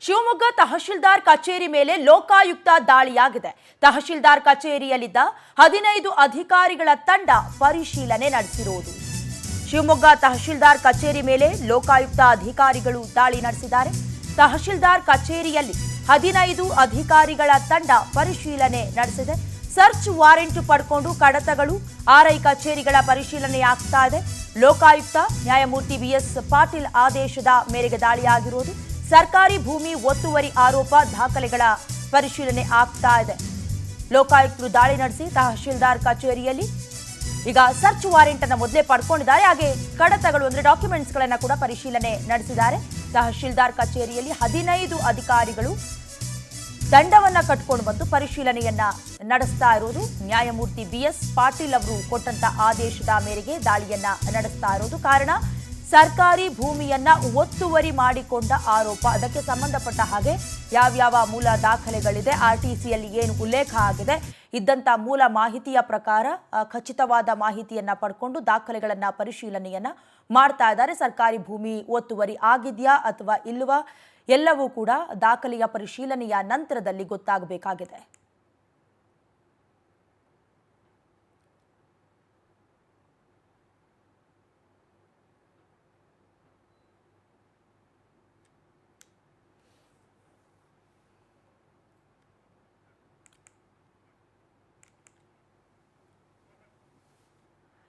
ಶಿವಮೊಗ್ಗ ತಹಶೀಲ್ದಾರ್ ಕಚೇರಿ ಮೇಲೆ ಲೋಕಾಯುಕ್ತ ದಾಳಿಯಾಗಿದೆ. ತಹಶೀಲ್ದಾರ್ ಕಚೇರಿಯಲ್ಲಿದ್ದ 15 ಅಧಿಕಾರಿಗಳ ತಂಡ ಪರಿಶೀಲನೆ ನಡೆಸಿರುವುದು. ಶಿವಮೊಗ್ಗ ತಹಶೀಲ್ದಾರ್ ಕಚೇರಿ ಮೇಲೆ ಲೋಕಾಯುಕ್ತ ಅಧಿಕಾರಿಗಳು ದಾಳಿ ನಡೆಸಿದ್ದಾರೆ. ತಹಶೀಲ್ದಾರ್ ಕಚೇರಿಯಲ್ಲಿ 15 ಅಧಿಕಾರಿಗಳ ತಂಡ ಪರಿಶೀಲನೆ ನಡೆಸಿದೆ. ಸರ್ಚ್ ವಾರೆಂಟ್ ಪಡ್ಕೊಂಡು ಕಡತಗಳು ಆರ್ಐ ಕಚೇರಿಗಳ ಪರಿಶೀಲನೆ ಆಗ್ತಾ ಇದೆ. ಲೋಕಾಯುಕ್ತ ನ್ಯಾಯಮೂರ್ತಿ ಬಿಎಸ್ ಪಾಟೀಲ್ ಆದೇಶದ ಮೇರೆಗೆ ದಾಳಿಯಾಗಿರುವುದು. ಸರ್ಕಾರಿ ಭೂಮಿ ಒತ್ತುವರಿ ಆರೋಪ ದಾಖಲೆಗಳ ಪರಿಶೀಲನೆ ಆಗ್ತಾ ಇದೆ. ಲೋಕಾಯುಕ್ತರು ದಾಳಿ ನಡೆಸಿ ತಹಶೀಲ್ದಾರ್ ಕಚೇರಿಯಲ್ಲಿ ಈಗ ಸರ್ಚ್ ವಾರೆಂಟ್ ಅನ್ನು ಮೊದಲೇ ಪಡ್ಕೊಂಡಿದ್ದಾರೆ. ಹಾಗೆ ಕಡತಗಳು ಅಂದ್ರೆ ಡಾಕ್ಯುಮೆಂಟ್ಸ್ ಗಳನ್ನ ಕೂಡ ಪರಿಶೀಲನೆ ನಡೆಸಿದ್ದಾರೆ. ತಹಶೀಲ್ದಾರ್ ಕಚೇರಿಯಲ್ಲಿ 15 ಅಧಿಕಾರಿಗಳು ತಂಡವನ್ನ ಕಟ್ಕೊಂಡು ಬಂದು ಪರಿಶೀಲನೆಯನ್ನ ನಡೆಸ್ತಾ ಇರೋದು. ನ್ಯಾಯಮೂರ್ತಿ ಬಿಎಸ್ ಪಾಟೀಲ್ ಅವರು ಕೊಟ್ಟಂತ ಆದೇಶದ ಮೇರೆಗೆ ದಾಳಿಯನ್ನ ನಡೆಸ್ತಾ ಇರೋದು. ಕಾರಣ ಸರ್ಕಾರಿ ಭೂಮಿಯನ್ನ ಒತ್ತುವರಿ ಮಾಡಿಕೊಂಡ ಆರೋಪ. ಅದಕ್ಕೆ ಸಂಬಂಧಪಟ್ಟ ಹಾಗೆ ಯಾವ್ಯಾವ ಮೂಲ ದಾಖಲೆಗಳಿದೆ, ಆರ್ಟಿಸಿಯಲ್ಲಿ ಏನು ಉಲ್ಲೇಖ ಆಗಿದೆ, ಇದ್ದಂತ ಮೂಲ ಮಾಹಿತಿಯ ಪ್ರಕಾರ ಖಚಿತವಾದ ಮಾಹಿತಿಯನ್ನ ಪಡ್ಕೊಂಡು ದಾಖಲೆಗಳನ್ನ ಪರಿಶೀಲನೆಯನ್ನ ಮಾಡ್ತಾ ಇದ್ದಾರೆ. ಸರ್ಕಾರಿ ಭೂಮಿ ಒತ್ತುವರಿ ಆಗಿದೆಯಾ ಅಥವಾ ಇಲ್ವಾ ಎಲ್ಲವೂ ಕೂಡ ದಾಖಲೆಯ ಪರಿಶೀಲನೆಯ ನಂತರದಲ್ಲಿ ಗೊತ್ತಾಗಬೇಕಾಗಿದೆ.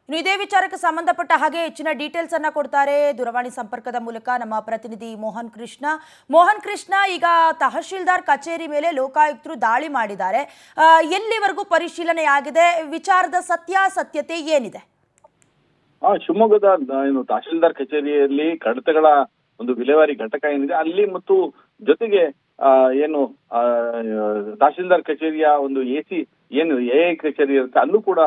ಇನ್ನು ಇದೇ ವಿಚಾರಕ್ಕೆ ಸಂಬಂಧಪಟ್ಟ ಹಾಗೆ ಹೆಚ್ಚಿನ ಡೀಟೇಲ್ಸ್ ಅನ್ನ ಕೊಡ್ತಾರೆ ದೂರವಾಣಿ ಸಂಪರ್ಕದ ಮೂಲಕ ನಮ್ಮ ಪ್ರತಿನಿಧಿ ಮೋಹನ್ ಕೃಷ್ಣ. ಈಗ ತಹಶೀಲ್ದಾರ್ ಕಚೇರಿ ಮೇಲೆ ಲೋಕಾಯುಕ್ತರು ದಾಳಿ ಮಾಡಿದ್ದಾರೆ. ಎಲ್ಲಿವರೆಗೂ ಪರಿಶೀಲನೆ ಆಗಿದೆ? ವಿಚಾರದ ಸತ್ಯಾಸತ್ಯತೆ ಏನಿದೆ? ಶಿವಮೊಗ್ಗದ ತಹಶೀಲ್ದಾರ್ ಕಚೇರಿಯಲ್ಲಿ ಕಡತಗಳ ಒಂದು ವಿಲೇವಾರಿ ಘಟಕ ಏನಿದೆ ಅಲ್ಲಿ ಮತ್ತು ಜೊತೆಗೆ ಏನು ತಹಶೀಲ್ದಾರ್ ಕಚೇರಿಯ ಒಂದು ಎಸಿ ಏನು ಎಐ ಕಚೇರಿ ಇರುತ್ತೆ ಅಲ್ಲೂ ಕೂಡ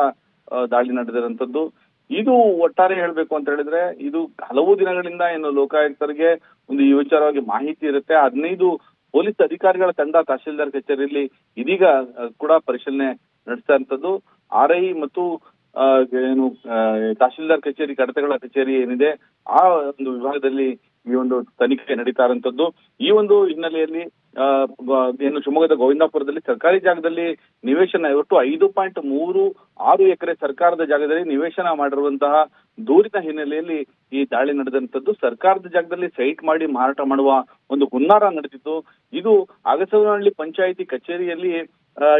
ದಾಳಿ ನಡೆದಿರುವಂತದ್ದು. ಇದು ಒಟ್ಟಾರೆ ಹೇಳ್ಬೇಕು ಅಂತ ಹೇಳಿದ್ರೆ ಇದು ಹಲವು ದಿನಗಳಿಂದ ಏನು ಲೋಕಾಯುಕ್ತರಿಗೆ ಒಂದು ಈ ವಿಚಾರವಾಗಿ ಮಾಹಿತಿ ಇರುತ್ತೆ. 15 ಪೊಲೀಸ್ ಅಧಿಕಾರಿಗಳ ತಂಡ ತಹಶೀಲ್ದಾರ್ ಕಚೇರಿಯಲ್ಲಿ ಇದೀಗ ಕೂಡ ಪರಿಶೀಲನೆ ನಡೆಸ್ತಾ ಇರುವಂತದ್ದು. ಆರ್ಐ ಮತ್ತು ಏನು ತಹಶೀಲ್ದಾರ್ ಕಚೇರಿ ಕಡತಗಳ ಕಚೇರಿ ಏನಿದೆ ಆ ಒಂದು ವಿಭಾಗದಲ್ಲಿ ಈ ಒಂದು ತನಿಖೆ ನಡೀತಾ ಇರುವಂತದ್ದು. ಈ ಒಂದು ಹಿನ್ನೆಲೆಯಲ್ಲಿ ಏನು ಶಿವಮೊಗ್ಗದ ಗೋವಿಂದಾಪುರದಲ್ಲಿ ಸರ್ಕಾರಿ ಜಾಗದಲ್ಲಿ ನಿವೇಶನ ಒಟ್ಟು 5.36 ಎಕರೆ ಸರ್ಕಾರದ ಜಾಗದಲ್ಲಿ ನಿವೇಶನ ಮಾಡಿರುವಂತಹ ದೂರಿನ ಹಿನ್ನೆಲೆಯಲ್ಲಿ ಈ ದಾಳಿ ನಡೆದಂತದ್ದು. ಸರ್ಕಾರದ ಜಾಗದಲ್ಲಿ ಸೈಟ್ ಮಾಡಿ ಮಾರಾಟ ಮಾಡುವ ಒಂದು ಹುನ್ನಾರ ನಡೆದಿತ್ತು. ಇದು ಅಗಸನಹಳ್ಳಿ ಪಂಚಾಯಿತಿ ಕಚೇರಿಯಲ್ಲಿ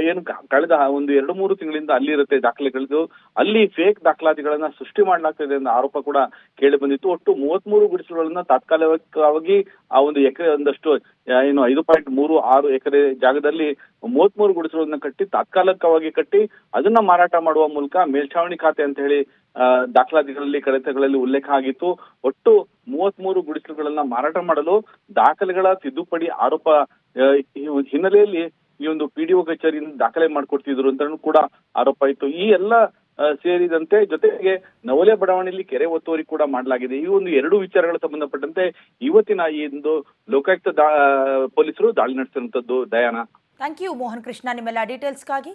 ಏನು ಕಳೆದ ಒಂದು 2-3 ತಿಂಗಳಿಂದ ಅಲ್ಲಿ ಇರುತ್ತೆ ದಾಖಲೆಗಳಿದ್ದು. ಅಲ್ಲಿ ಫೇಕ್ ದಾಖಲಾತಿಗಳನ್ನ ಸೃಷ್ಟಿ ಮಾಡಲಾಗ್ತಿದೆ ಅನ್ನೋ ಆರೋಪ ಕೂಡ ಕೇಳಿ ಬಂದಿತ್ತು. ಒಟ್ಟು 33 ಗುಡಿಸಲುಗಳನ್ನ ತಾತ್ಕಾಲಿಕವಾಗಿ ಆ ಒಂದು ಎಕರೆ ಒಂದಷ್ಟು ಏನು 5.36 ಎಕರೆ ಜಾಗದಲ್ಲಿ 33 ಗುಡಿಸಲುಗಳನ್ನ ಕಟ್ಟಿ ತಾತ್ಕಾಲಿಕವಾಗಿ ಕಟ್ಟಿ ಅದನ್ನ ಮಾರಾಟ ಮಾಡುವ ಮೂಲಕ ಮೇಲ್ಛಾವಣಿ ಖಾತೆ ಅಂತ ಹೇಳಿ ದಾಖಲಾತಿಗಳಲ್ಲಿ ಕಡತಗಳಲ್ಲಿ ಉಲ್ಲೇಖ ಆಗಿತ್ತು. ಒಟ್ಟು 33 ಗುಡಿಸಲುಗಳನ್ನ ಮಾರಾಟ ಮಾಡಲು ದಾಖಲೆಗಳ ತಿದ್ದುಪಡಿ ಆರೋಪ ಹಿನ್ನೆಲೆಯಲ್ಲಿ ಈ ಒಂದು ಪಿಡಿಒ ಕಚೇರಿಯಿಂದ ದಾಖಲೆ ಮಾಡ್ಕೊಡ್ತಿದ್ರು ಅಂತ ಕೂಡ ಆರೋಪ ಇತ್ತು. ಈ ಎಲ್ಲ ಸೇರಿದಂತೆ ಜೊತೆಗೆ ನವಲೆ ಬಡಾವಣೆಯಲ್ಲಿ ಕೆರೆ ಒತ್ತುವರಿ ಕೂಡ ಮಾಡಲಾಗಿದೆ. ಈ ಒಂದು 2 ವಿಚಾರಗಳ ಸಂಬಂಧಪಟ್ಟಂತೆ ಇವತ್ತಿನ ಈ ಒಂದು ಲೋಕಾಯುಕ್ತ ಪೊಲೀಸರು ದಾಳಿ ನಡೆಸಿರುವಂತದ್ದು. ದಯಾನ, ಥ್ಯಾಂಕ್ ಯು ಮೋಹನ್ ಕೃಷ್ಣ ನಿಮ್ಮೆಲ್ಲ ಡೀಟೇಲ್ಸ್ಗಾಗಿ.